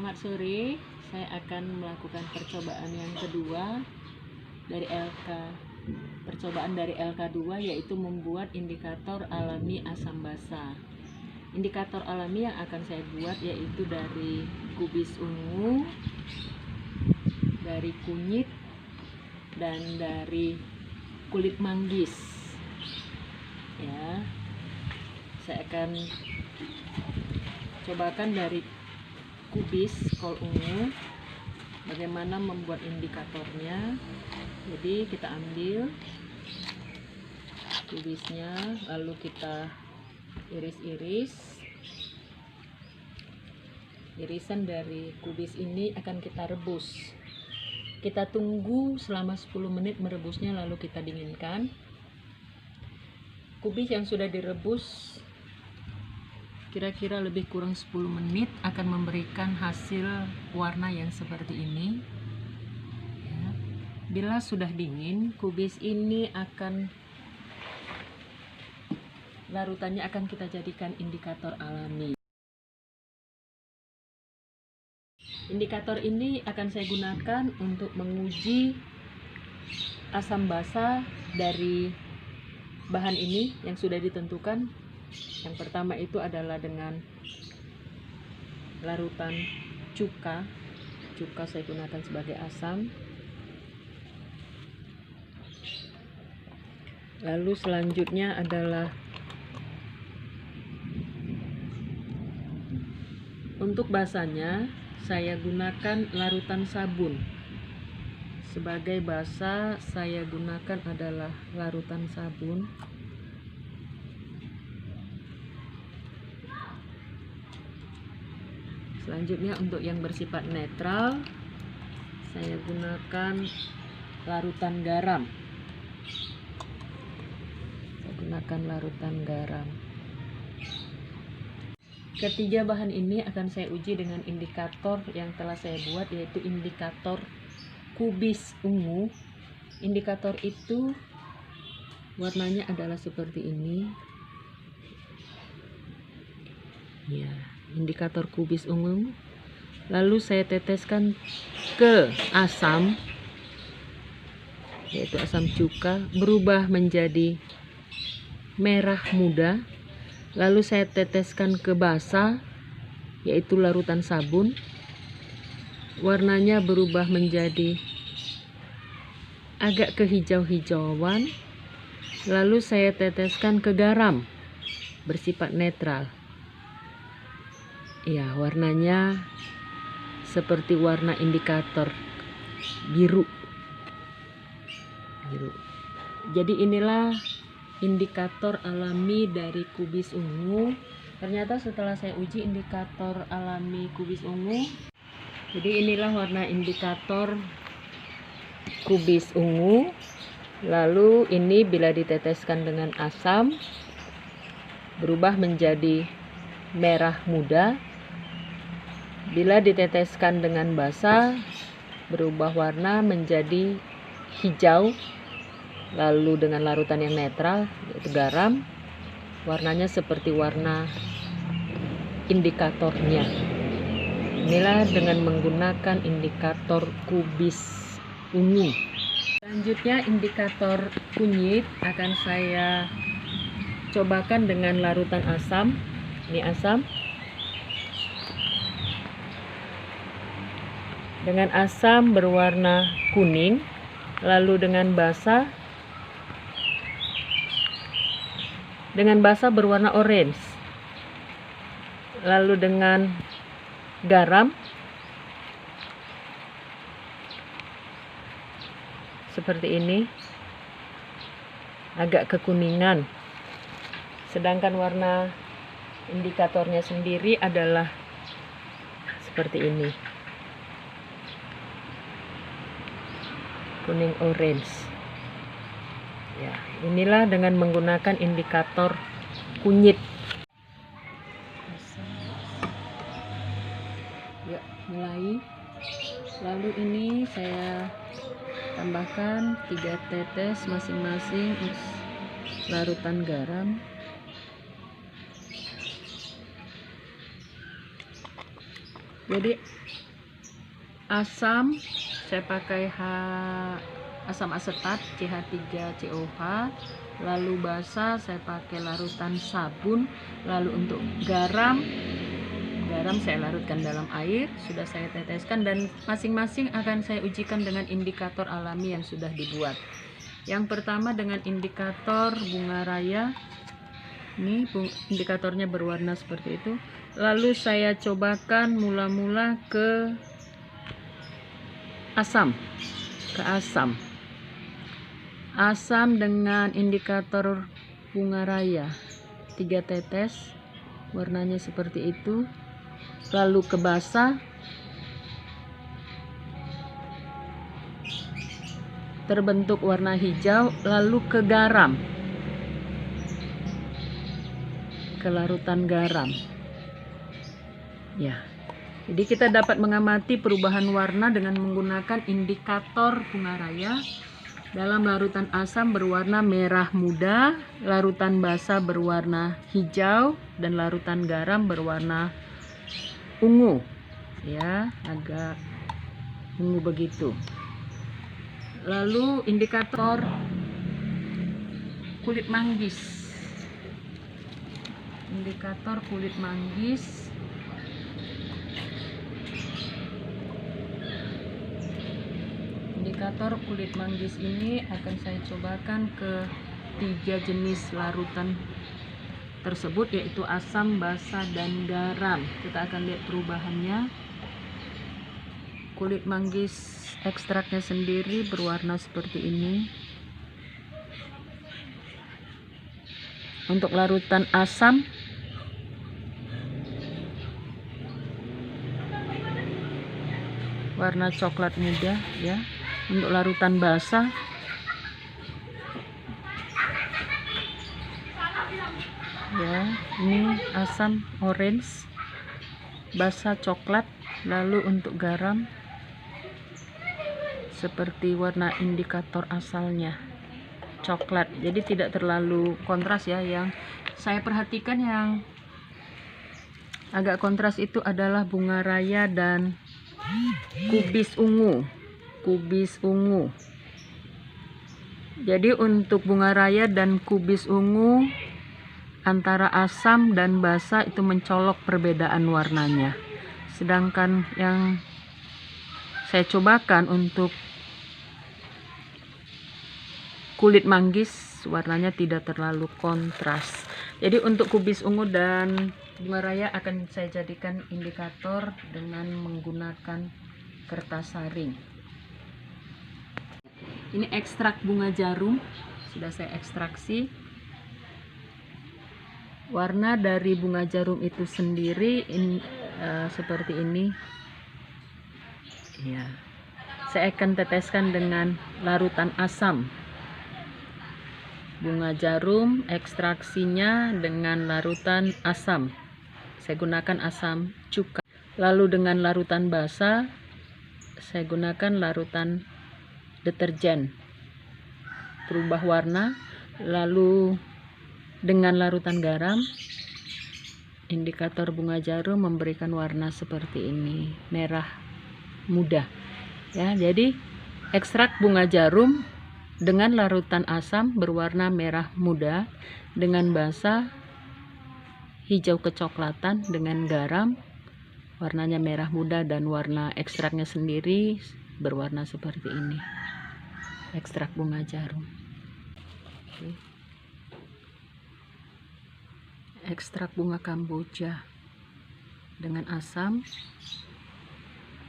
Selamat sore, saya akan melakukan percobaan yang kedua dari LK. Percobaan dari LK2 yaitu membuat indikator alami asam basa. Indikator alami yang akan saya buat yaitu dari kubis ungu, dari kunyit, dan dari kulit manggis. Ya, saya akan cobakan dari kubis kol ungu bagaimana membuat indikatornya. Jadi kita ambil kubisnya lalu kita iris-iris. Irisan dari kubis ini akan kita rebus. Kita tunggu selama 10 menit merebusnya lalu kita dinginkan. Kubis yang sudah direbus kira-kira lebih kurang 10 menit akan memberikan hasil warna yang seperti ini ya. Bila sudah dingin, kubis ini larutannya akan kita jadikan indikator alami. Indikator ini akan saya gunakan untuk menguji asam basa dari bahan ini yang sudah ditentukan. Yang pertama itu adalah dengan larutan cuka. Cuka saya gunakan sebagai asam. Lalu selanjutnya adalah untuk basanya saya gunakan larutan sabun. Sebagai basa saya gunakan adalah larutan sabun. Selanjutnya untuk yang bersifat netral saya gunakan larutan garam. Ketiga bahan ini akan saya uji dengan indikator yang telah saya buat, yaitu indikator kubis ungu. Indikator itu warnanya adalah seperti ini. Ya, indikator kubis ungu. Lalu saya teteskan ke asam, yaitu asam cuka, berubah menjadi merah muda. Lalu saya teteskan ke basa, yaitu larutan sabun, warnanya berubah menjadi agak kehijau-hijauan. Lalu saya teteskan ke garam, bersifat netral. Ya, warnanya seperti warna indikator biru. Jadi inilah indikator alami dari kubis ungu. Ternyata setelah saya uji indikator alami kubis ungu, jadi inilah warna indikator kubis ungu. Lalu ini bila diteteskan dengan asam berubah menjadi merah muda. Bila diteteskan dengan basa berubah warna menjadi hijau. Lalu dengan larutan yang netral yaitu garam, warnanya seperti warna indikatornya. Inilah dengan menggunakan indikator kubis ungu. Selanjutnya indikator kunyit akan saya cobakan dengan larutan asam. Ini asam. Dengan asam berwarna kuning, lalu dengan basa berwarna orange. Lalu dengan garam seperti ini, agak kekuningan. Sedangkan warna indikatornya sendiri adalah seperti ini, kuning orange. Ya, inilah dengan menggunakan indikator kunyit. Ya, mulai. Lalu ini saya tambahkan 3 tetes masing-masing larutan garam. Jadi asam saya pakai asam asetat CH3COH, lalu basa saya pakai larutan sabun, lalu untuk garam saya larutkan dalam air, sudah saya teteskan, dan masing-masing akan saya ujikan dengan indikator alami yang sudah dibuat. Yang pertama dengan indikator bunga raya, ini indikatornya berwarna seperti itu. Lalu saya cobakan mula-mula ke asam, asam dengan indikator bunga raya 3 tetes, warnanya seperti itu. Lalu ke basa, terbentuk warna hijau. Lalu ke garam, ke larutan garam ya. Jadi kita dapat mengamati perubahan warna dengan menggunakan indikator bunga raya. Dalam larutan asam berwarna merah muda, larutan basa berwarna hijau, dan larutan garam berwarna ungu ya, agak ungu begitu. Lalu indikator kulit manggis, indikator kulit manggis ini akan saya cobakan ke 3 jenis larutan tersebut, yaitu asam, basa, dan garam. Kita akan lihat perubahannya. Kulit manggis ekstraknya sendiri berwarna seperti ini. Untuk larutan asam warna coklat muda ya. Untuk larutan basa ya, ini asam orange, basa coklat. Lalu untuk garam seperti warna indikator asalnya, coklat. Jadi tidak terlalu kontras ya. Yang saya perhatikan yang agak kontras itu adalah bunga raya dan kubis ungu. Jadi untuk bunga raya dan kubis ungu antara asam dan basa itu mencolok perbedaan warnanya. Sedangkan yang saya cobakan untuk kulit manggis warnanya tidak terlalu kontras. Jadi untuk kubis ungu dan bunga raya akan saya jadikan indikator dengan menggunakan kertas saring. Ini ekstrak bunga jarum, sudah saya ekstraksi. Warna dari bunga jarum itu sendiri seperti ini ya. Saya akan teteskan dengan larutan asam. Bunga jarum ekstraksinya dengan larutan asam, saya gunakan asam cuka. Lalu dengan larutan basa saya gunakan larutan deterjen, berubah warna. Lalu dengan larutan garam, indikator bunga jarum memberikan warna seperti ini, merah muda ya. Jadi ekstrak bunga jarum dengan larutan asam berwarna merah muda, dengan basa hijau kecoklatan, dengan garam warnanya merah muda, dan warna ekstraknya sendiri berwarna seperti ini, ekstrak bunga jarum. Oke. Ekstrak bunga kamboja dengan asam,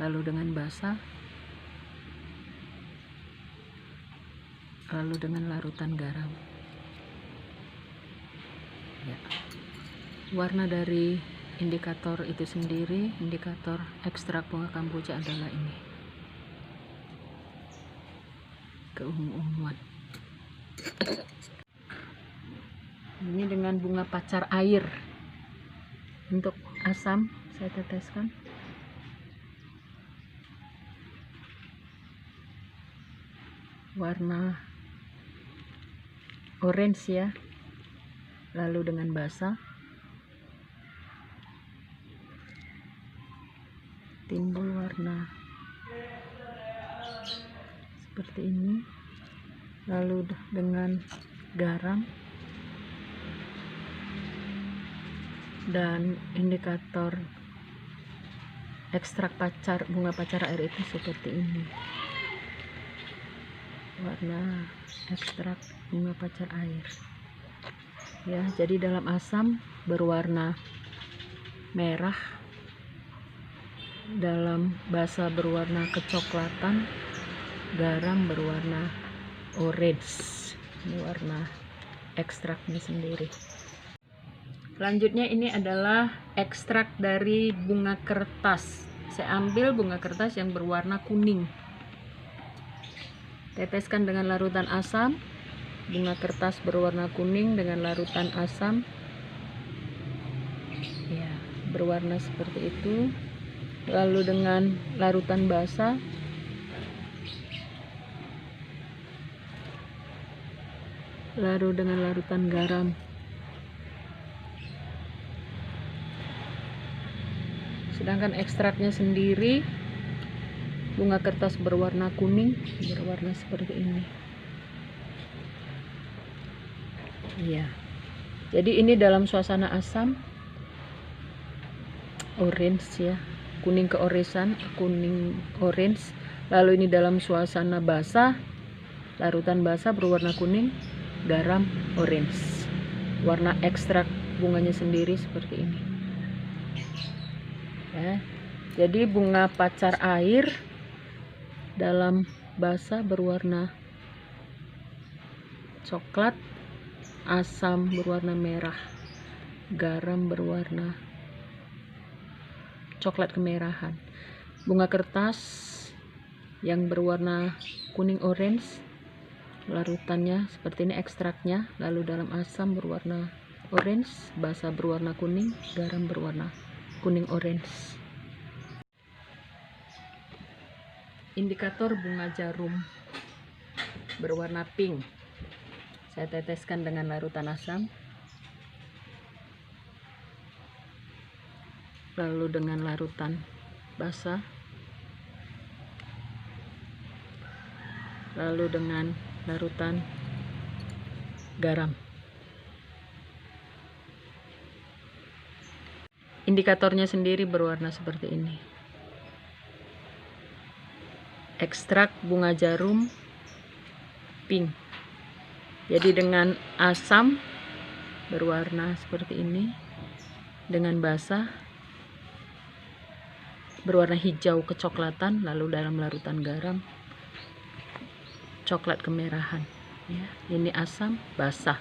lalu dengan basa, lalu dengan larutan garam ya. Warna dari indikator itu sendiri, indikator ekstrak bunga kamboja adalah ini, keungu-unguan. Ini dengan bunga pacar air. Untuk asam saya teteskan. Warna orange ya. Lalu dengan basa timbul warna seperti ini. Lalu dengan garam dan indikator ekstrak bunga pacar air itu seperti ini, warna ekstrak bunga pacar air ya. Jadi dalam asam berwarna merah, dalam basa berwarna kecoklatan, garam berwarna orange. Ini warna ekstraknya sendiri. Selanjutnya ini adalah ekstrak dari bunga kertas. Saya ambil bunga kertas yang berwarna kuning, teteskan dengan larutan asam. Bunga kertas berwarna kuning dengan larutan asam ya, berwarna seperti itu. Lalu dengan larutan basah, lalu dengan larutan garam. Sedangkan ekstraknya sendiri, bunga kertas berwarna kuning, berwarna seperti ini. Iya. Jadi ini dalam suasana asam, orange ya, kuning keoresan, kuning orange. Lalu ini dalam suasana basah, larutan basah berwarna kuning, garam orange. Warna ekstrak bunganya sendiri seperti ini. Ya, jadi bunga pacar air dalam basah berwarna coklat, asam berwarna merah, garam berwarna coklat kemerahan. Bunga kertas yang berwarna kuning orange, larutannya seperti ini ekstraknya. Lalu dalam asam berwarna orange, basah berwarna kuning, garam berwarna kuning orange. Indikator bunga jarum berwarna pink. Saya teteskan dengan larutan asam, lalu dengan larutan basah, lalu dengan larutan garam. Indikatornya sendiri berwarna seperti ini. Ekstrak bunga jarum pink. Jadi dengan asam berwarna seperti ini, dengan basah berwarna hijau kecoklatan, lalu dalam larutan garam coklat kemerahan ya. Ini asam basah.